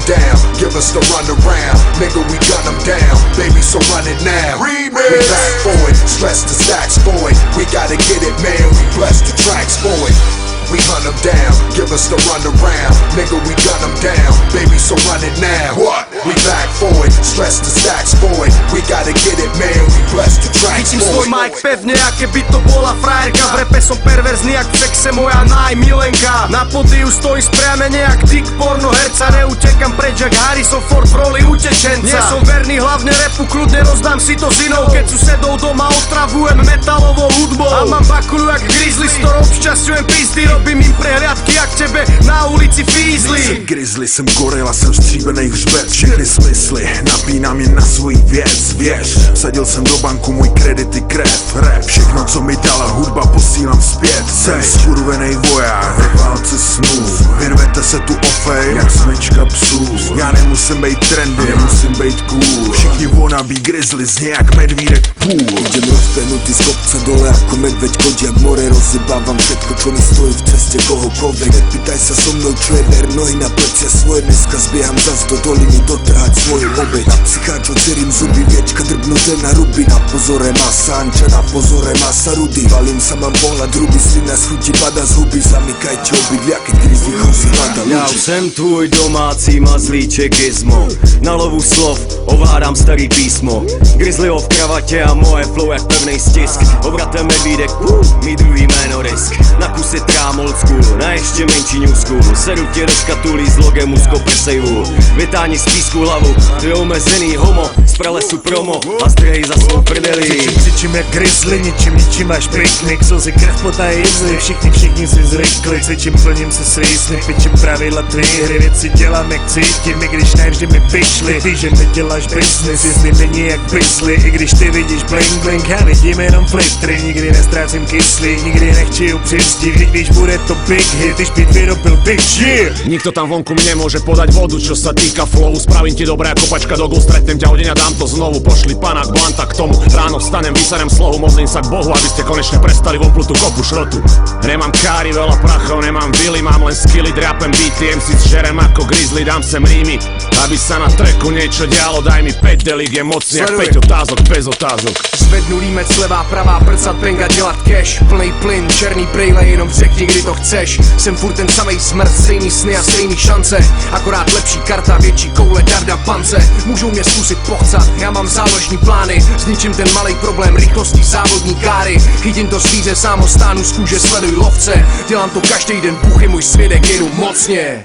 down, give us the runaround. Nigga, we gun them down, baby, so run it now. Remix. We back for it, stress the stacks for it. We gotta get it, man, we bless the tracks for it. We hunt them down, give us the runaround. Nigga, we gun them down, baby, so run it now. What? We back for it, stress the stacks for it. We gotta get it, man, we bless the tracks Chytím for svoj it. mic pevne, aké by to bola frajerka. V repe som perverzný, jak v sexe moja najmilenka. Na pódiu stojí spriamene, jak dick porno herca. Neutekam preč, jak Harrison Ford v roli utečenca. Nie som verný, hlavne repu, kľudne rozdám si to s inou. Keď susedov doma otravujem metalovou hudbou. A mám bakulu jak grizzly, s ktorou obšťasťujem pizdy. Robím im prehliadky, jak tebe na ulici fízli. Jsem grizzly, jsem gorila, jsem stříbenej hřbet. Všechny smysly, napínám je na svůj věc, věř. Vsadil jsem do banku můj kredit i krev. Rap, všechno co mi dala hudba posílám zpět. Jsem skurvenej voják, ve válce snů. Věnujete se tu o fame, jak smečka psů. Já nemusím bejt trendy, nemusím bejt cool. Všichni wannabe grizzly, zně jak medvídek půl. Idem rozbehnutý z kopca dole ako medveď kodi, jak more rozjebávam všetko, čo mi stojí v ceste kohokoľvek. Nepýtaj sa so mnou, čo je ver, nohy na plecia svoje. Dneska zbieham zas do doliny dotrhať svoju obeť. Na psycháčo cerím zuby, viečka drbnuté na ruby. Na pozore masa Anča, na pozore masa Rudy. Valím sa, mám pohľad ruby, slina z chuti pada z huby. Zamykajte obydlia, keď grizzly chodí hľada ľudí. Já jsem tvůj domácí mazlíček Gizmo. Na lovu slov ovládám starý písmo. Grizzlyho v kravatě a moje flow jak pevnej stisk. Obratem medvídek, mý druhý jméno risk. Na kusy trám old school, na ještě menší new school. Sedu tě do škatulí s logem úzko presejvu. Vytáni z písku hlavu, ty omezený homo. Z pralesu promo a strhej za svou prdeli. Křičím jak grizzly, ničím až piknik. Slzy, krev, pota a jizly, všichni si zvykli. Cvičím, plním si svý sny, pičím pravidla tvý hry. Věci dělám jak cítím, i když ne vždy mi pišli. Ty, že neděláš business, jestli není jak Bisley. I když ty vidíš blink blink, já vidím jenom fliptry. Nikdy nestrácím kyslík, nikdy nechci upřistit. Když bude to big hit, když beat vyrobil big shit. Nikto tam vonku mi nemôže podať vodu, čo sa týka flow. Spravím ti dobré ako kopačka do gul, stretnem ťa o deň a dám to znovu. Pošli pana k blanta k tomu, ráno vstanem, vyserem slohu, modlím sa k Bohu, aby ste konečne prestali vonplutú kopu šrotu. Nemám kári, veľa prachov, nemám vily, mám len skilly, drapem beaty, MC žerem ako grizzly, dám sem rímy, aby sa na tracku niečo dialo, daj mi 5 delík, je mocný jak 5 otázok, bez otázok. Zvednu límec, levá, pravá, prcat, penga, dělat cash. Plnej plyn, černý brejle, jenom řekni, kdy to chceš. Jsem furt ten samej smrt, stejný sny a stejný šance. Akorát lepší karta, větší koule, darda, pance. Můžou mě zkusit pochcat, já mám záložní plány. Zničím ten malej problém rychlostí závodní káry. Chytím to zvíře, sám ho stánu z kůže, sleduj lovce. Dělám to každý den, Bůh je můj svědek, jedu mocně.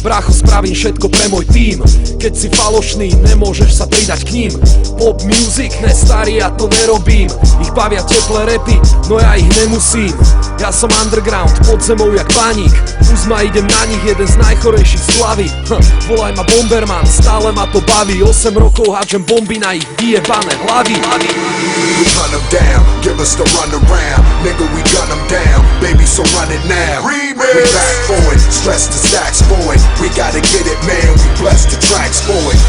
Brácho, spravím všetko pre môj tým. Keď si falošný, nemôžeš sa pridať k ním. Pop music, ne starý, ja to nerobím. Ich bavia teplé repy, no ja ich nemusím. Ja som underground, pod zemou jak baník. Uzma, idem na nich, jeden z najchorejších z hlavy. Volaj ma Bomberman, stále ma to baví. 8 rokov hádžem bomby na ich vyjebané hlavy. We hunt them down, give us the runaround. Nigga, we gun them down, baby, so run it now. Remix. We back for it, stress the stacks for it. We gotta get it, man, we bless the tracks for it.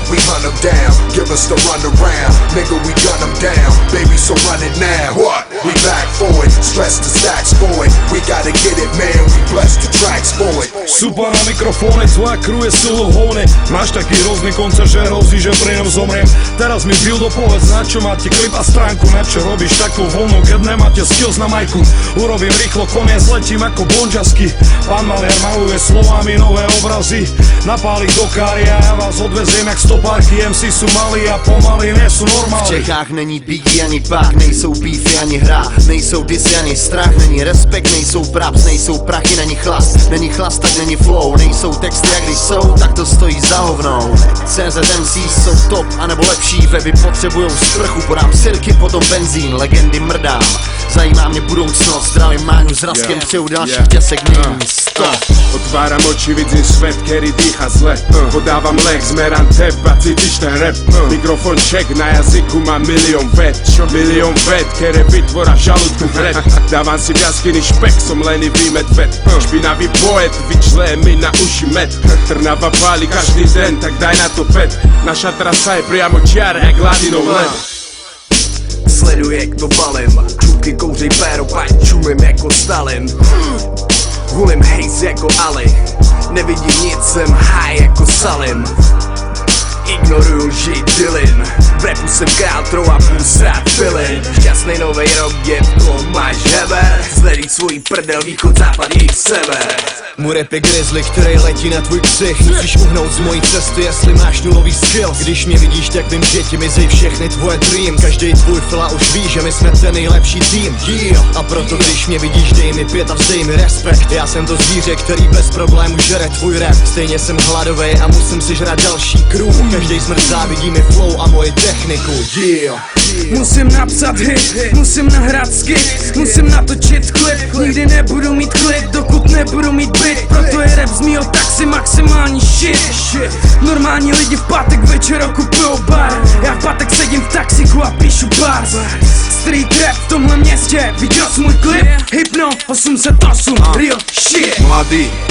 We hunt them down, give us the runaround. Nigga, we gun them down, baby, so run it now. What? We back for it, stress the stacks for it. We gotta get it, man, we bless the tracks for it. Super na mikrofóne, tvoja crew je silu v hovne. Máš taký hrozný koncert, že hrozí, že pri ňom zomriem. Teraz mi Bildo povedz, na čo máte klip a stránku. Na čo robíš takú vlnu, keď nemáte skills na majku. Urobím rýchlo koniec, letím ako Bonžasky. Pán Maliar maluje slovami nové obrazy. Napáli do káry a ja vás odveziem jak stopárky. MC sú malí a pomaly nie sú normálni. V Čechách není Biggie ani Pak, nejsou beefy ani hra, nejsou disy ani strach, není respekt, nejsou praps, nejsou prachy, není chlas, tak není flow, nejsou texty jak když jsou, tak to stojí za hovnou. CZ MCs jsou top, anebo lepší, weby potřebujou sprchu, podám silky, potom benzín, legendy mrdám. Zajímá mě budoucnost, zdravím Máňu s Raskem, přeju dalších těsek, není stop. Otváram oči, vidím svet, který dýcha zle. Podávám lek, zmerám teba, cítiš ten rap. Mikrofon ček, na jazyku mám milión vet, které vytvora v žaludku hned. Dávam si v jaskyni špek, som lenivý medved. Špinavý poet, vyčleje mi na uši med. Trnava pálí každý den, tak daj na to pet. Naša trasa je priamo čiara, jak hladinou led. Sleduj, jak to balím, čůky kouřej péro, pať čumím jako Stalin. hulím hejs jako Ali. Nevidím nic, jsem high jako Salim. Ignoruju lži Dylan. V rapu jsem král trou a půl srát filin. Šťastnej novej rok, děvko, máš heber. Zlej svůj prdel, východ, západ, jich sever. Můj rap je grizzly, který letí na tvůj ksich. Musíš uhnout z mojí cesty, jestli máš nulový skills. Když mě vidíš, tak vím, že ti mizej všechny tvoje dream. Každý tvůj fila už ví, že my jsme ten nejlepší tým. A proto když mě vidíš, dej mi 5 a vzdej mi respekt. Já jsem to zvíře, který bez problémů žere tvůj rap. Stejně jsem hladovej a musím si žrat další krům. Každý smrt závidí mi flow a moji techniku. Musím napsat hit, musím nahrát skit, musím natočit klip. Nikdy nebudu mít klid, dokud nebudu mít byt. Proto je rap z mýho taxi maximální shit. Normální lidi v pátek večer okupujou bar. Já v pátek sedím v taxiku a píšu bars. Street rap v tomhle městě, viděl jsi můj klip? Hypno 808, real shit.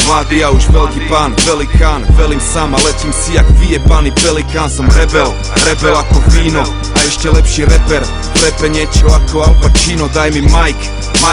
Mladý a už velký pán, velikán. Velím sám a letím si jak vyjebaný pelikán. Som rebel ako víno a ešte lepší rapper. V rape niečo ako Al Pacino, daj mi Mike,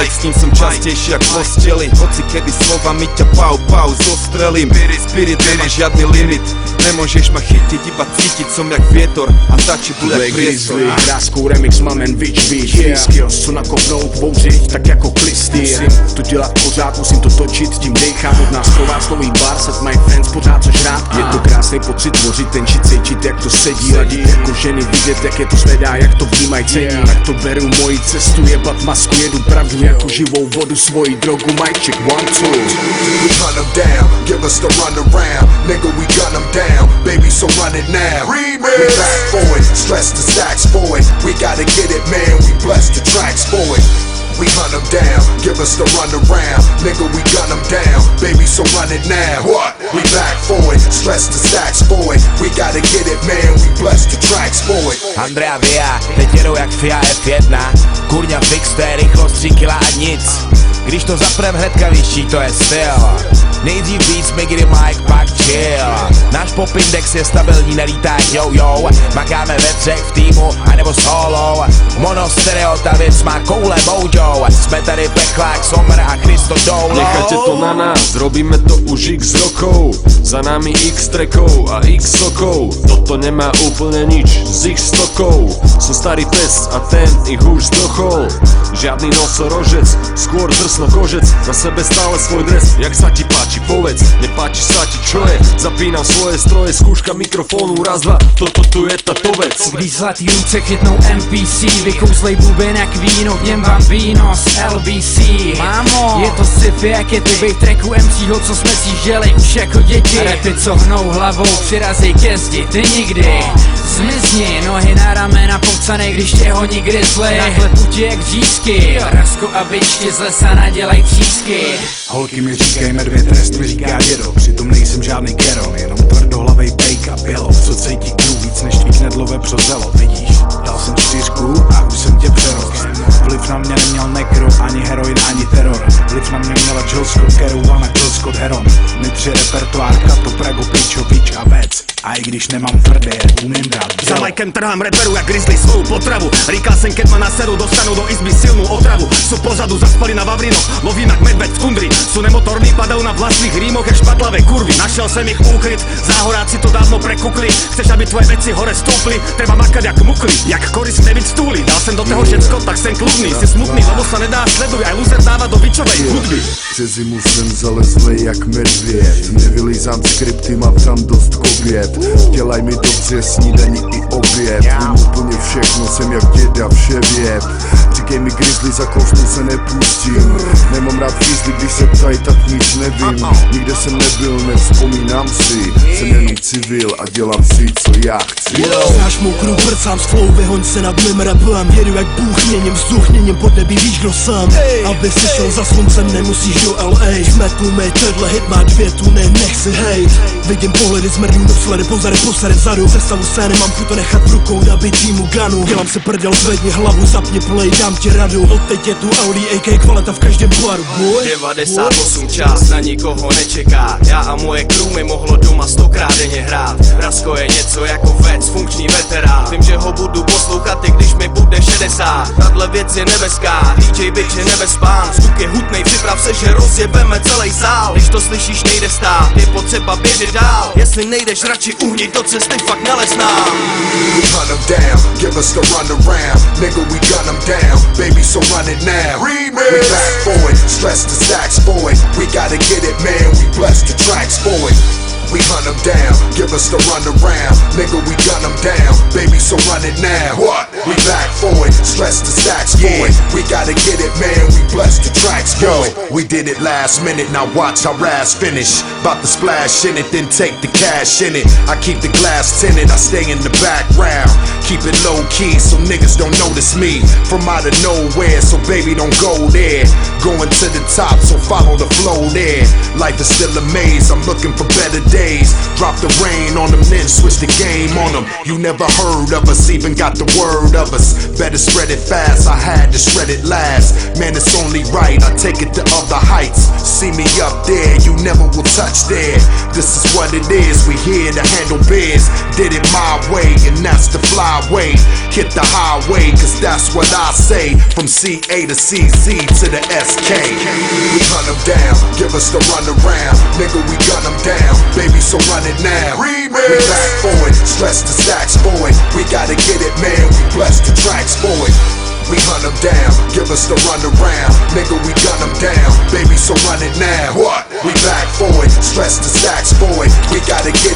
s ním som častejší jak v posteli. Hoci kedy slovami ťa pau zostrelím. Spirit nemá žiadny limit, nemôžeš ma chytiť, iba cítiť som jak vietor a tačit jak priestor. Kráskou remix mám jen Witch Beat. Skills, co nakopnout, bouřit tak jako klistýr. Musím to dělat pořád, musím to točit, tím dejchám od nás slový bar, set my friends, pořád což rád. Je to krásný pocit tvořit, tenčit, cítit, jak to sedí. Ladit jako ženy, vidět, jak je to zvedá, jak to vnímaj, cení. Tak to beru moji cestu, jebat masku, jedu pravdu jako živou vodu, svoji drogu, mic check, 1, 2. We hunt them down, give us the run around. Nigga, we gun them down, baby, so run it now. Remix. We back for it, stress the stacks for it. We gotta get it, man, we bless the tracks for it. We hunt them down, give us the run around. Nigga, we gun them down, baby, so run it now. What? We back for it, stress the stacks for it. We gotta get it, man, we bless the tracks for it. Andrea Via, teď jedou jak FIA F1. Kurňa fix, to je rychlost 3 kila a nic. Když to zaprem hnedka vyšší, to je styl. Nejdřív víc mi kdy Mike, pak chill. Náš pop index je stabilní, nelítá yo. Makáme ve třech v týmu, anebo solo. Mono stereo, ta věc má koule mojo. Jsme tady Pechlák, Sommer a Christo Dolo. Nechajte to na nás, robíme to už x rokov. Za nami x trackov a x sokov. Toto nemá úplne nič z ich stokov. Som starý pes a ten ich už zdochol. Žiadny nosorožec, skôr drsno kožec. Na sebe stále svoj dres, jak sa ti páči, povedz. Nepáči sa ti, čo je? Zapínam svoje stroje, skúška mikrofónu, raz, dva. Toto tu je tato vec. Když zlatý ruce chytnou MPC, vykouzlej buben jak víno, v něm Bambino z LBC. Mámo, je to sci-fi, jak je to bejt tracku MCho, co jsme si žili už jako děti. Rapy, co hnou hlavou, přirazej ke zdi, ty nikdy zmizni, nohy na ramena popcanej, když tě honí grizzly. Naklepu ti jak řízky, Rasko a bičky z lesa nadělaj třísky. Holky mi říkají medvěd, trest mi říká dědo. Přitom nejsem žádný keron, jenom tvrdohlavej bejk a bělo. Co cítí kůl víc než tvý knedlové přozelo, vidíš? Dal jsem 4 a už jsem tě přerost. Vliv na mě neměl nekro, ani heroin, ani teror. Vliv na mě měla Jill Scott, Kerouan a Jill Scott Heron. My 3 repertoár, Kato, Prago, Pičovič a Vec. A i když nemám tvrdé, umím dát Za Mikem trhám reperu jak grizzly svou potravu. Říkal jsem, keď ma na seru dostanu do izby silnú otravu. Sú pozadu, zaspali na Vavrinoch, lovím jak medveď v tundri. Sú nemotorní, padajú na vlastných rímoch jak špatlavé kurvy. Našel jsem ich úkryt, záhoráci to dávno prekukli. Chceš, aby tvoje veci hore stúpli, treba makať jak mukli, jak koris nebyť stúli. Dal jsem do toho všecko, tak jsem kludný. Si smutný, lebo sa nedá, sleduj, aj loser dáva do bičovej hudby. Přes zimu jsem zalezlej jak medvěd. Nevylízám skripty, mám tam dost kobět. Dělaj mi dobře snídaní i oběd. Vím úplně všechno, jsem jak děda vševěd. Říkej mi grizzly, za kousnu se nepustím. Nemám rád grizzly, když se ptají, tak nic nevím. Nikde jsem nebyl, nevzpomínám si. Jsem jenom civil a dělám si, co já chci. Znáš mou kruh, prcám z flow, vyhoň se nad mým rapem. Jedu jak bůh, měním vzduch, měním pod nebí, víš kdo jsem. Aby si šel za sluncem, nemusíš do LA. Smetu mi, tenhle hit má 2 tuny, nechci hejt. Vidím pohledy zmrlý do sledy, pozady posady vzadu. Představu scény, mám chuť to nechat v rukou, nabít týmu ganu. Dělám se prděl, zvedni hlavu, zapni play, dám ti radu. Odteď je tu Audi, AK kvalita v každém baru, boy. 98 čas na nikoho nečeká. Já a moje crew mi mohlo doma 100krát denně hrát. Rasko je něco jako vec, funkční veterán. Vím, že ho budu poslouchat, i když mi bude 60. nesá. Tahle věc je nebeská, DJ bitch je nebespán. Zvuk je hutnej, připrav se, že rozjebeme celý sál. Když to slyšíš, nejde stát, je potřeba běžet dál. Jestli nejdeš, radši uhni do cesty, fakt nelez nám. We hunt them down, give us the run around. Nigga, we gun them down, baby, so run it now. Remix. We back for it, stress the stacks for it. We gotta get it, man, we bless the tracks for it. We hunt them down, give us the run around. Nigga, we gun them down, baby, so run it now. What? We back for it, stress the stacks for it. We gotta get it, man, we bless the tracks for it. We did it last minute, now watch our ass finish. About to splash in it, then take the cash in it. I keep the glass tinted, I stay in the background. Keep it low key so niggas don't notice me. From out of nowhere, so baby don't go there. Going to the top, so follow the flow there. Life is still a maze, I'm looking for better days. Drop the rain on them, then switch the game on them. You never heard of us, even got the word of us. Better spread it fast, I had to shred it last. Man, it's only right, I take it to other heights. See me up there, you never will touch there. This is what it is, we here to handle biz. Did it my way, and that's the flyway. Hit the highway, cause that's what I say. From CA to CZ to the SK. We hunt them down, give us the run around. Nigga, we gun them down, baby, so run it now. Remix. We back for it, stress the stacks for it. We gotta get it, man, we bless the tracks for it. We hunt them down, give us the run around. Nigga, we gun them down, baby, so run it now. What? We back for it, stress the stacks for it. We gotta get